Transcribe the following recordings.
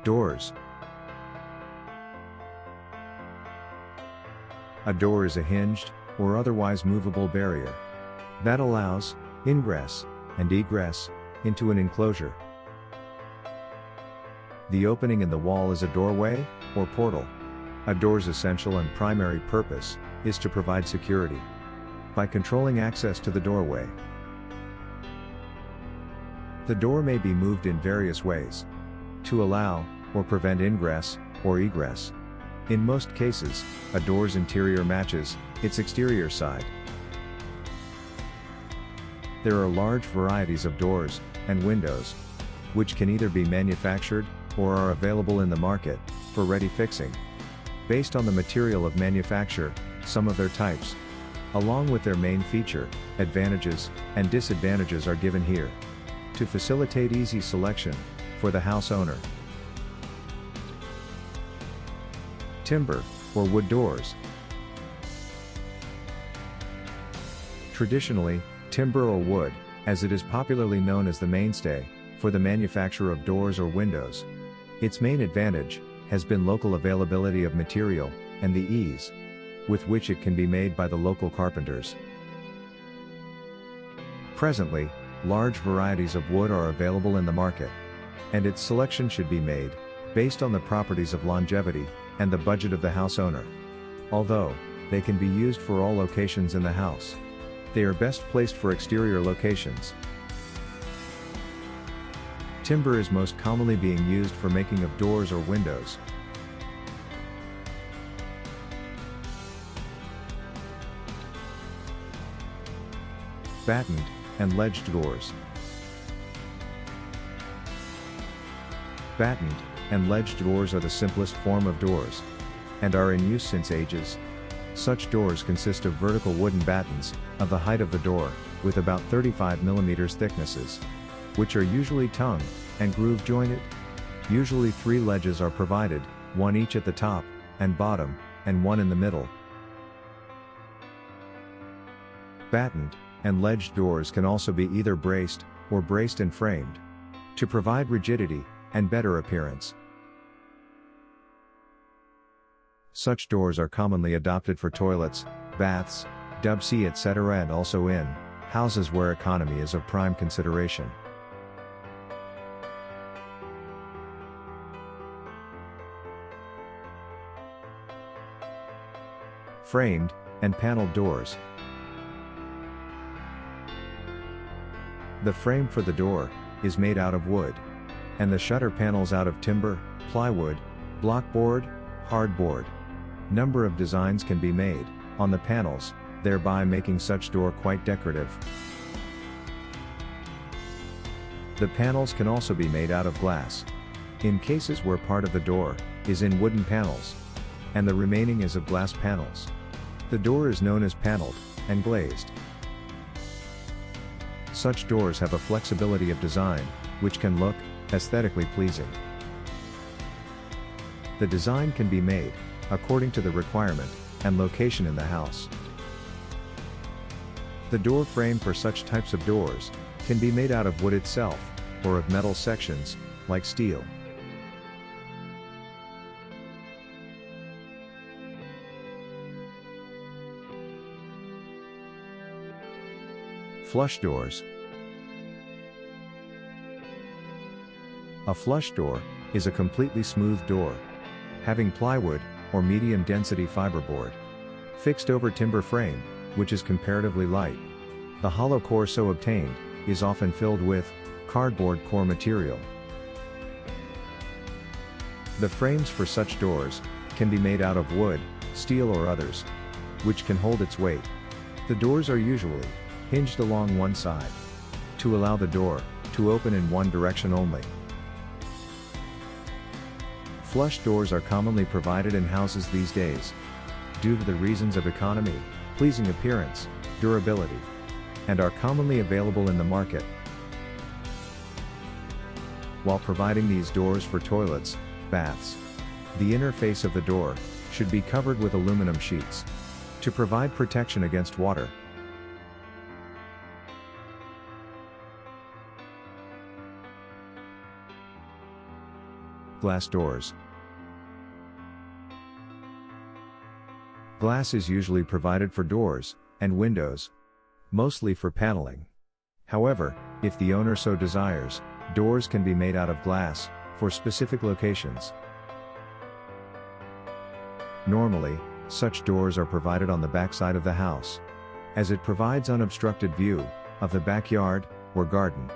Doors. A door is a hinged, or otherwise movable barrier that allows ingress and egress into an enclosure. The opening in the wall is a doorway or portal. A door's essential and primary purpose is to provide security by controlling access to the doorway. The door may be moved in various ways to allow or prevent ingress or egress. In most cases, a door's interior matches its exterior side. There are large varieties of doors and windows, which can either be manufactured or are available in the market for ready fixing. Based on the material of manufacture, some of their types, along with their main feature, advantages, and disadvantages are given here to facilitate easy selection for the house owner. Timber or wood doors. Traditionally, timber or wood, as it is popularly known, as the mainstay for the manufacture of doors or windows. Its main advantage has been local availability of material and the ease with which it can be made by the local carpenters. Presently, large varieties of wood are available in the market, and its selection should be made based on the properties of longevity and the budget of the house owner. Although they can be used for all locations in the house, they are best placed for exterior locations. Timber is most commonly being used for making of doors or windows. Battened and ledged doors. Battened and ledged doors are the simplest form of doors and are in use since ages. Such doors consist of vertical wooden battens of the height of the door, with about 35 mm thicknesses, which are usually tongue and groove jointed. Usually 3 ledges are provided, one each at the top and bottom, and one in the middle. Battened and ledged doors can also be either braced or braced and framed to provide rigidity and better appearance. Such doors are commonly adopted for toilets, baths, WC, etc., and also in houses where economy is of prime consideration. Framed and paneled doors. The frame for the door is made out of wood, and the shutter panels out of timber, plywood, blockboard, hardboard. Number of designs can be made on the panels, thereby making such door quite decorative. The panels can also be made out of glass, in cases where part of the door is in wooden panels, and the remaining is of glass panels. The door is known as paneled and glazed. Such doors have a flexibility of design, which can look aesthetically pleasing. The design can be made according to the requirement and location in the house. The door frame for such types of doors can be made out of wood itself, or of metal sections, like steel. Flush doors. A flush door is a completely smooth door, having plywood or medium density fiberboard fixed over timber frame, which is comparatively light. The hollow core so obtained is often filled with cardboard core material. The frames for such doors can be made out of wood, steel, or others, which can hold its weight. The doors are usually hinged along one side to allow the door to open in one direction only. Flush doors are commonly provided in houses these days due to the reasons of economy, pleasing appearance, durability, and are commonly available in the market. While providing these doors for toilets, baths, the inner face of the door should be covered with aluminum sheets to provide protection against water. Glass doors. Glass is usually provided for doors and windows, mostly for paneling. However, if the owner so desires, doors can be made out of glass for specific locations. Normally, such doors are provided on the backside of the house, as it provides unobstructed view of the backyard or garden.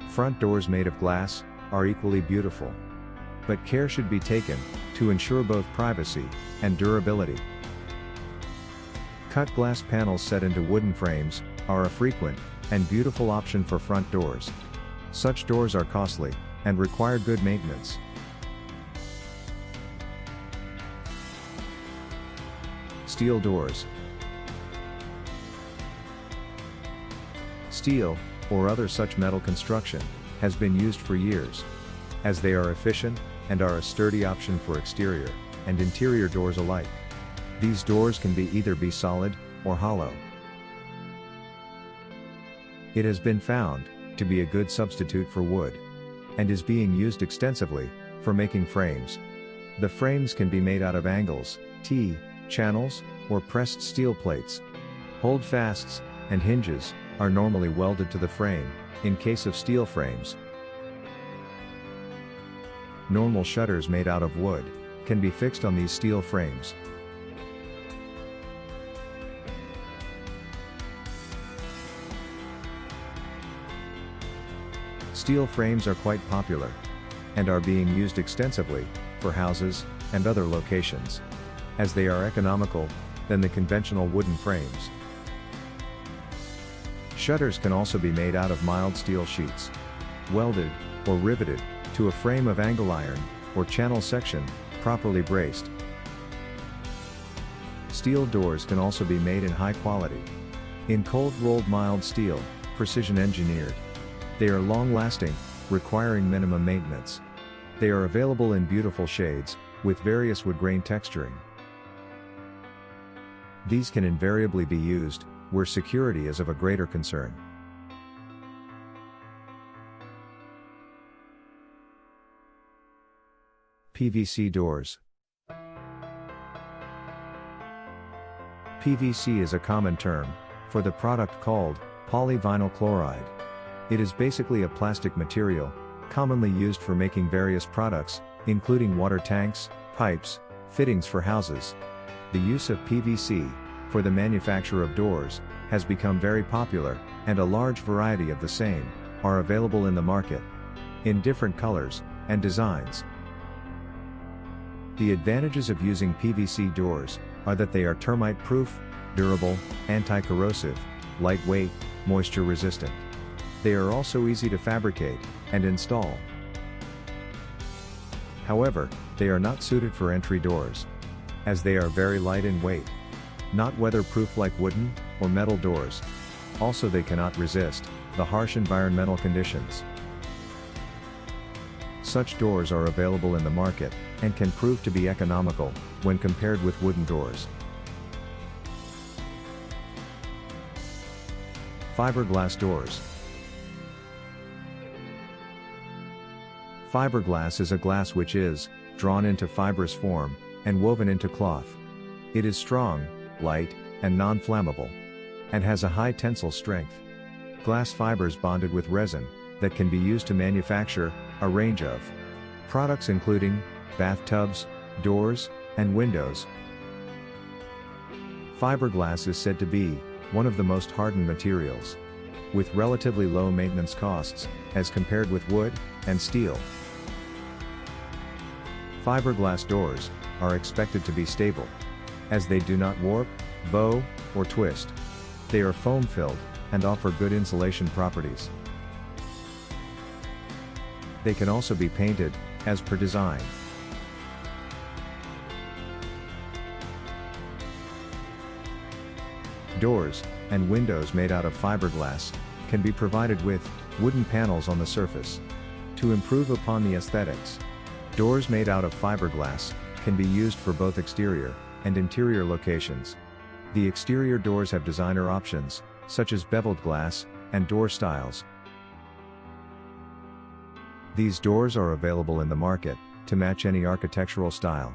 Front doors made of glass are equally beautiful, but care should be taken to ensure both privacy and durability. Cut glass panels set into wooden frames are a frequent and beautiful option for front doors. Such doors are costly and require good maintenance. Steel doors. Steel, or other such metal construction, has been used for years, as they are efficient and are a sturdy option for exterior and interior doors alike. These doors can either be solid or hollow. It has been found to be a good substitute for wood, and is being used extensively for making frames. The frames can be made out of angles, T-channels, or pressed steel plates. Holdfasts and hinges are normally welded to the frame, in case of steel frames. Normal shutters made out of wood can be fixed on these steel frames. Steel frames are quite popular, and are being used extensively for houses and other locations, as they are economical than the conventional wooden frames. Shutters can also be made out of mild steel sheets, welded or riveted to a frame of angle iron or channel section, properly braced. Steel doors can also be made in high quality, in cold-rolled mild steel, precision engineered. They are long-lasting, requiring minimum maintenance. They are available in beautiful shades, with various wood grain texturing. These can invariably be used where security is of a greater concern. PVC doors. PVC is a common term for the product called polyvinyl chloride. It is basically a plastic material, commonly used for making various products, including water tanks, pipes, fittings for houses. The use of PVC for the manufacture of doors has become very popular, and a large variety of the same are available in the market, in different colors and designs. The advantages of using PVC doors are that they are termite-proof, durable, anti-corrosive, lightweight, moisture-resistant. They are also easy to fabricate and install. However, they are not suited for entry doors, as they are very light in weight, not weatherproof like wooden or metal doors. Also, they cannot resist the harsh environmental conditions. Such doors are available in the market and can prove to be economical when compared with wooden doors. Fiberglass doors. Fiberglass is a glass which is drawn into fibrous form and woven into cloth. It is strong, light, and non-flammable, and has a high tensile strength. Glass fibers bonded with resin that can be used to manufacture a range of products including bathtubs, doors, and windows. Fiberglass is said to be one of the most hardened materials, with relatively low maintenance costs as compared with wood and steel. Fiberglass doors are expected to be stable, as they do not warp, bow, or twist. They are foam-filled and offer good insulation properties. They can also be painted as per design. Doors and windows made out of fiberglass can be provided with wooden panels on the surface to improve upon the aesthetics. Doors made out of fiberglass can be used for both exterior and interior locations. The exterior doors have designer options, such as beveled glass and door styles. These doors are available in the market to match any architectural style.